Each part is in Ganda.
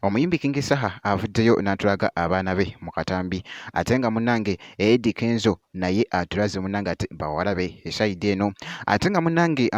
Omuyimbi King Saha avuddeyo n'atulaga abaana be mu katambi ate nga munnange Eddie Kenzo naye atulaze munnange ate bawala be esayidi eno ate nga munnange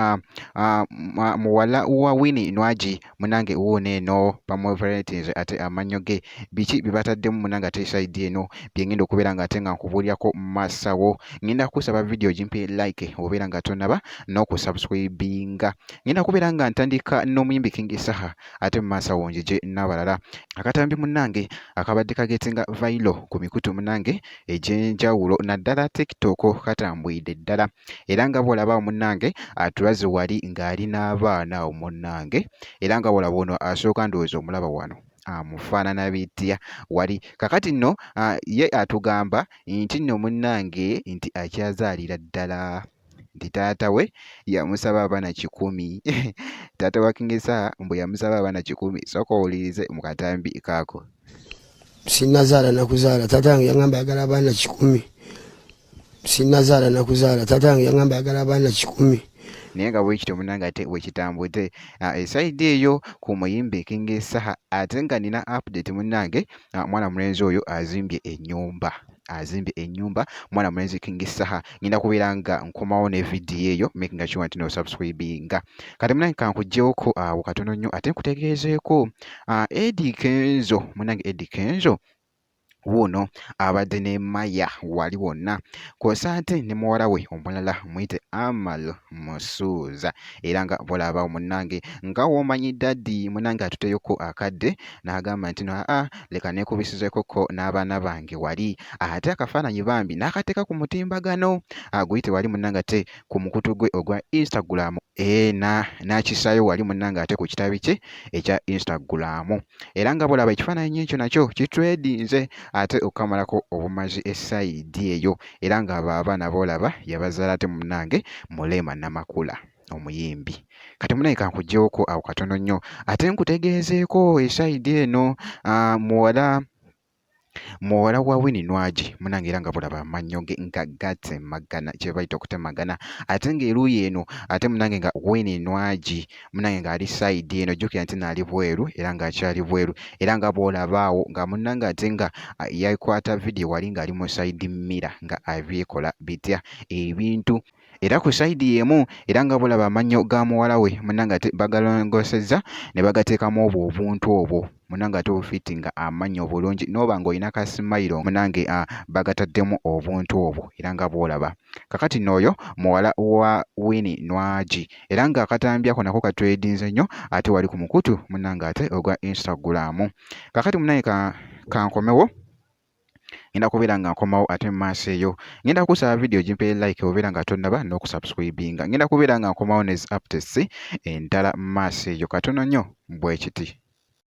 muwala wa Winnie Nwaji munnange wuuno eno bamuvalentinze ate amannyo ge biki bibataddemu munnange ate esayidi eno bye ngenda okubeera nga ate nga nkubuulyako masawo ngenda kusaba vidiyo gimpe like obeera nga tonaba n'okusubscribinga ngenda kubeera nga ntandika n'omuyimbi King Saha ate mu maasawo njije n'abalala akatambi munnange akabadde kagetinga viral ku mikutu munnange egy'enjawulo naddala TikTok katambwidde ddala era nga bw'olaba munnange atulaze wali ng'ali n'abaana munnange era nga bw'olaba ono asooka ndowooza omulaba wano amufaanana bitya wali kakati nno ye atugamba nti nno munnange nti akyazaalira ddala nti taata we yamusaba abaana 100 taata wa King Saha mbwe yamusaba abaana 100 sooka owulirize mu katambi kaako. Sinnazaala nakuzaala taata wange yangamba ayagala abaana 100. Sinnazaala nakuzaala taata wange yangamba ayagala abaana 100. Naye nga bwekityo munnange ate wekitambudde esayidi eyo ku muyimbi King Saha ate nga nina update munnange mwana mulenzi oyo azimbye ennyumba mwana mulenzi King Saha ngenda kubeera nga nkomawo ne vidiyo eyo making sure nti no subscribinga kati munnange kankuggyewoko awo katono nnyo ate nkutegeezeeko Eddie Kenzo munnange Eddie Kenzo wuuno abadde ne Maya wali wonna kw'ossa ate ne muwala we omulala muyite Amal Musuuza era nga bw'olaba munnange nga w'omanyi daddi munnange atuteyoko akadde n'agamba nti leka neekubisizekoko n'abaana bange wali ate akafaananyi bambi n'akateeka ku mutimbagano guyite wali munnange ate ku mukutu gwe ogwa Instagram n'akisaayo wali munnange ate ku kitabi kye ekya Instagram era nga bw'olaba ekifaananyi ekyo nakyo kitwedinze ate okukamalako obumazi essayidi eyo era nga abo abaana boolaba yabazaala ate munnange Mulema Namakula omuyimbi kati munnange kankuggyewoko awo katono nnyo ate nkutegeezeeko essayidi eno muwala wa Winnie Nwaji munnange era nga bulaba amannyo ge nga gatemagana kye bayita okutemagana ate ng'eruuyi eno ate munnange nga Winnie Nwaji munnange ng'ali sayidi eno jjukira nti naali bweru era ng'akyali bweru era nga bw'olabaawo nga munnange ate nga yakwata vidiyo wali ng'ali mu sayidi mmira nga abyekola bitya ebintu era ku sayidi y'emu era nga bulaba amannyo ga muwala we munnange ate bagalongosezza ne bagateekamu obuntu obwo munnange ate obufitinga amannyo obulungi n'oba ng'olina kasimayiro munnange bagataddemu obuntu obwo era nga bw'olaba kakati n'oyo muwala wa Winnie Nwaji era nga akatambi ako nako katwedinze nnyo ate wali ku mukutu munnange ate ogwa Instagram kakati munnange kankomewo ngenda kubeera nga nkomawo ate mu maaso eyo ngenda kusaba vidiyo gimpe like obeera nga tonnaba n'okusubscribinga ngenda kubeera nga nkomawo ne updates endala mu maaso eyo katono nnyo bwe kiti.